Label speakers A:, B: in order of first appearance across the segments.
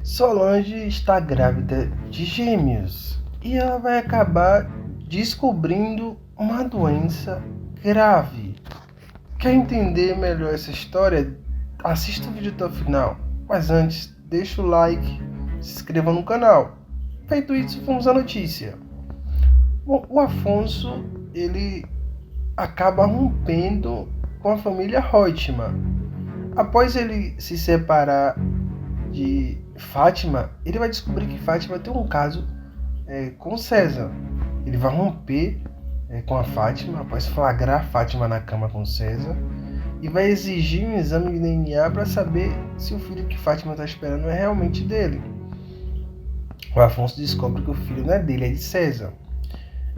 A: Solange está grávida de gêmeos e ela vai acabar descobrindo uma doença grave. Quer entender melhor essa história? Assista o vídeo até o final. Mas antes, deixa o like, se inscreva no canal. Feito isso, vamos à notícia. Bom, o Afonso, ele acaba rompendo com a família Reutemann. Após ele se separar de Fátima, ele vai descobrir que Fátima tem um caso com César. Ele vai romper com a Fátima, após flagrar Fátima na cama com César, e vai exigir um exame de DNA para saber se o filho que Fátima está esperando é realmente dele. O Afonso descobre que o filho não é dele, é de César.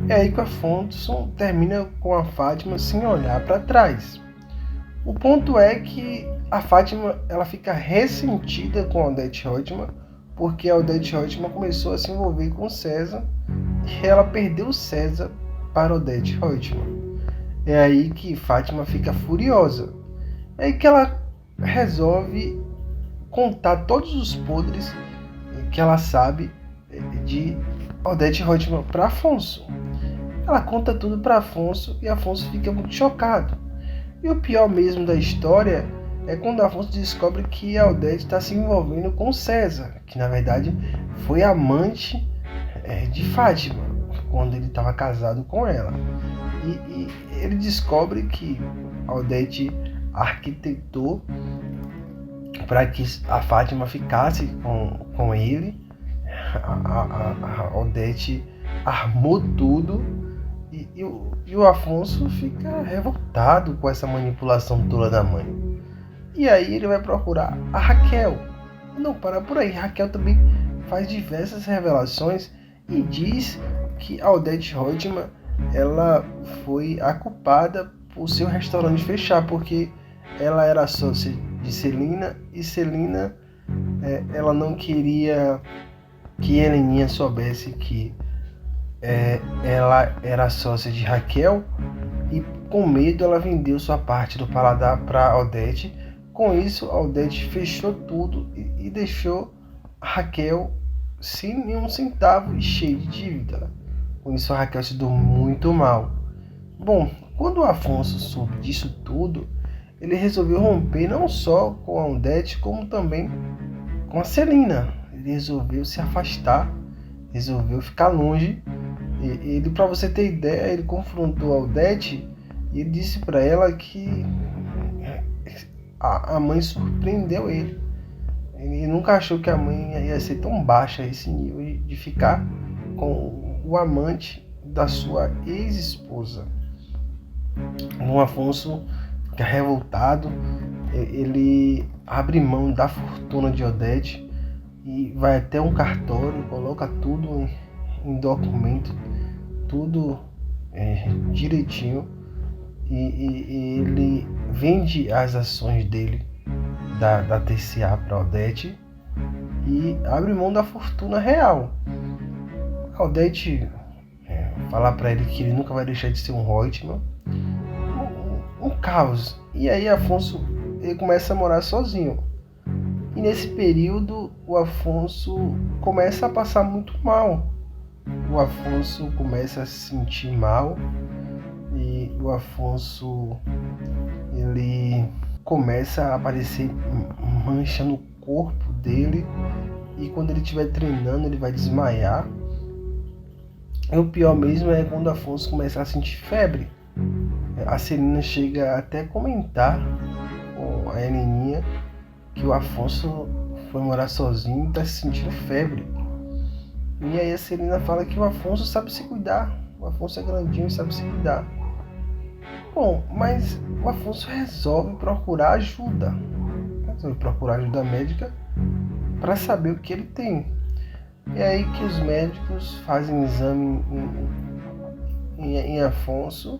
A: É aí que o Afonso termina com a Fátima sem olhar para trás. O ponto é que a Fátima ela fica ressentida com a Odete Reutemann, porque a Odete Reutemann começou a se envolver com César e ela perdeu César para Odete Reutemann. É aí que Fátima fica furiosa. É aí que ela resolve contar todos os podres que ela sabe de Odete Reutemann para Afonso. Ela conta tudo para Afonso e Afonso fica muito chocado. E o pior mesmo da história é quando Afonso descobre que a Odete está se envolvendo com César, que na verdade foi amante de Fátima, quando ele estava casado com ela. E ele descobre que a Odete arquitetou para que a Fátima ficasse com ele. A Odete armou tudo e o Afonso fica revoltado com essa manipulação toda da mãe. E aí ele vai procurar a Raquel. Não para por aí, Raquel também faz diversas revelações e diz que a Odete Reutemann ela foi a culpada por seu restaurante fechar, porque ela era sócia de Celina e Celina ela não queria que Heleninha soubesse que ela era sócia de Raquel, e com medo ela vendeu sua parte do paladar para Odete. Com isso, a Odete fechou tudo e deixou a Raquel sem nenhum centavo e cheio de dívida. Com isso, a Raquel se deu muito mal. Bom, quando o Afonso soube disso tudo, ele resolveu romper não só com a Odete, como também com a Celina. Ele resolveu se afastar, resolveu ficar longe. Ele, para você ter ideia, ele confrontou a Odete e ele disse para ela que a mãe surpreendeu ele. Ele nunca achou que a mãe ia ser tão baixa a esse nível de ficar com o amante da sua ex-esposa. O Afonso fica revoltado, ele abre mão da fortuna de Odete e vai até um cartório, coloca tudo em documento, tudo direitinho, e ele vende as ações dele da TCA para Odete e abre mão da fortuna real. A Odete falar para ele que ele nunca vai deixar de ser um Reutemann. Um caos. E aí Afonso ele começa a morar sozinho. E nesse período o Afonso começa a passar muito mal. O Afonso começa a se sentir mal e o Afonso ele começa a aparecer mancha no corpo dele, e quando ele estiver treinando ele vai desmaiar. E o pior mesmo é quando o Afonso começa a sentir febre. A Celina chega até a comentar com a Heleninha que o Afonso foi morar sozinho e está se sentindo febre. E aí a Celina fala que o Afonso sabe se cuidar. O Afonso é grandinho e sabe se cuidar. Bom, mas o Afonso resolve procurar ajuda. Resolve procurar ajuda médica para saber o que ele tem. É aí que os médicos fazem exame em Afonso.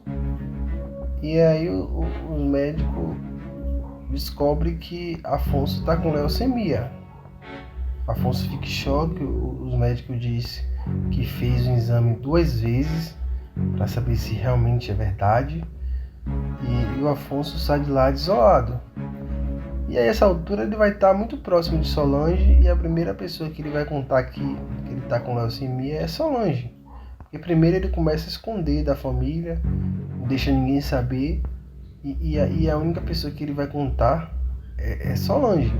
A: E aí os médicos descobrem que Afonso está com leucemia. Afonso fica em choque. Os médicos dizem que fez o exame 2 vezes para saber se realmente é verdade. E o Afonso sai de lá desolado. E a essa altura ele vai estar muito próximo de Solange e a primeira pessoa que ele vai contar que ele está com leucemia é Solange. Porque primeiro ele começa a esconder da família, não deixa ninguém saber, e a única pessoa que ele vai contar é Solange.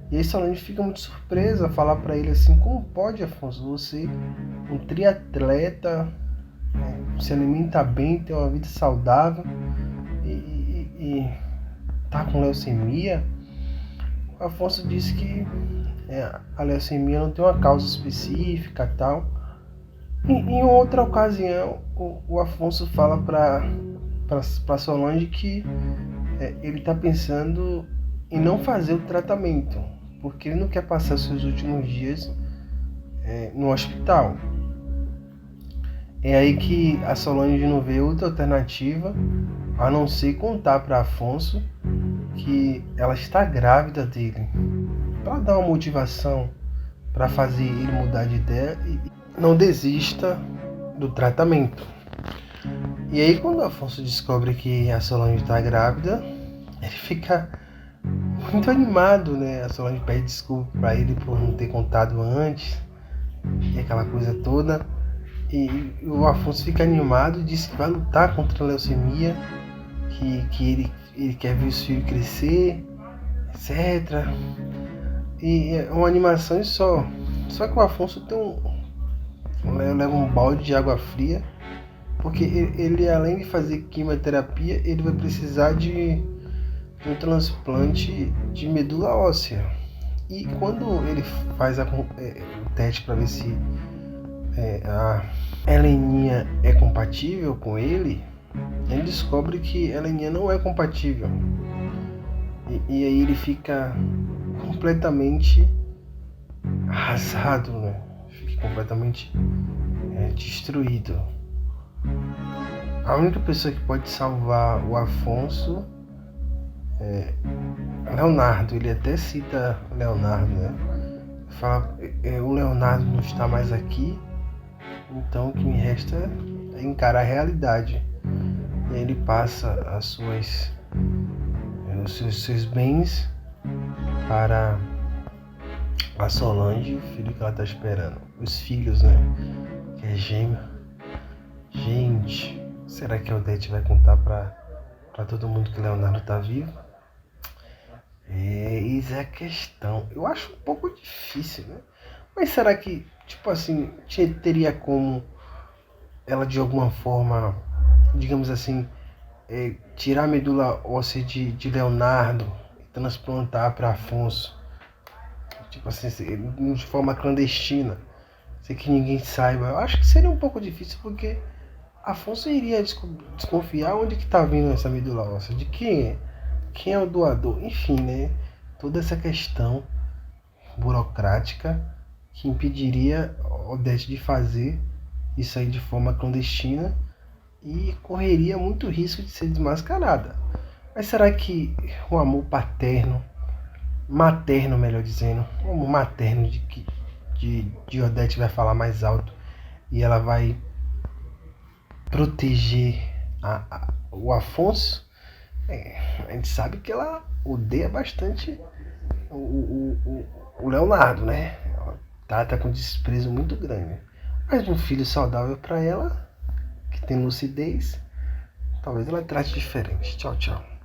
A: E aí Solange fica muito surpresa, falar para ele assim: como pode, Afonso, você, um triatleta, se alimenta bem, tem uma vida saudável e tá com leucemia? O Afonso disse que a leucemia não tem uma causa específica e tal. Em outra ocasião, o Afonso fala para Solange que ele está pensando em não fazer o tratamento, porque ele não quer passar seus últimos dias no hospital. É aí que a Solange não vê outra alternativa a não ser contar para Afonso que ela está grávida dele, para dar uma motivação, para fazer ele mudar de ideia e não desista do tratamento. E aí quando o Afonso descobre que a Solange está grávida, ele fica muito animado, né? A Solange pede desculpa para ele por não ter contado antes, e aquela coisa toda. E o Afonso fica animado e diz que vai lutar contra a leucemia, que ele quer ver os filhos crescer, etc. E é uma animação e só. Só que o Afonso leva um balde de água fria, porque ele além de fazer quimioterapia, ele vai precisar de um transplante de medula óssea. E quando ele faz o teste para ver se a Heleninha é compatível com ele descobre que Heleninha não é compatível. E aí ele fica completamente arrasado, né? Fica completamente destruído. A única pessoa que pode salvar o Afonso é Leonardo. Ele até cita Leonardo, né? Fala, o Leonardo não está mais aqui, então o que me resta é encarar a realidade. E aí ele passa os seus bens para a Solange, o filho que ela está esperando. Os filhos, né? Que é gêmeo. Gente, será que a Odete vai contar para todo mundo que Leonardo está vivo? Eis a questão. Eu acho um pouco difícil, né? Mas será que, tipo assim, teria como ela de alguma forma, digamos assim, tirar a medula óssea de Leonardo e transplantar para Afonso? Tipo assim, de forma clandestina, sem que ninguém saiba. Eu acho que seria um pouco difícil, porque Afonso iria desconfiar onde que tá vindo essa medula óssea, de quem é. Quem é o doador? Enfim, né? Toda essa questão burocrática que impediria Odete de fazer isso aí de forma clandestina e correria muito risco de ser desmascarada. Mas será que o amor materno melhor dizendo, o amor materno de Odete vai falar mais alto e ela vai proteger o Afonso? A gente sabe que ela odeia bastante o Leonardo, né? Ela trata com desprezo muito grande. Mas um filho saudável para ela, que tem lucidez, talvez ela trate diferente. Tchau, tchau.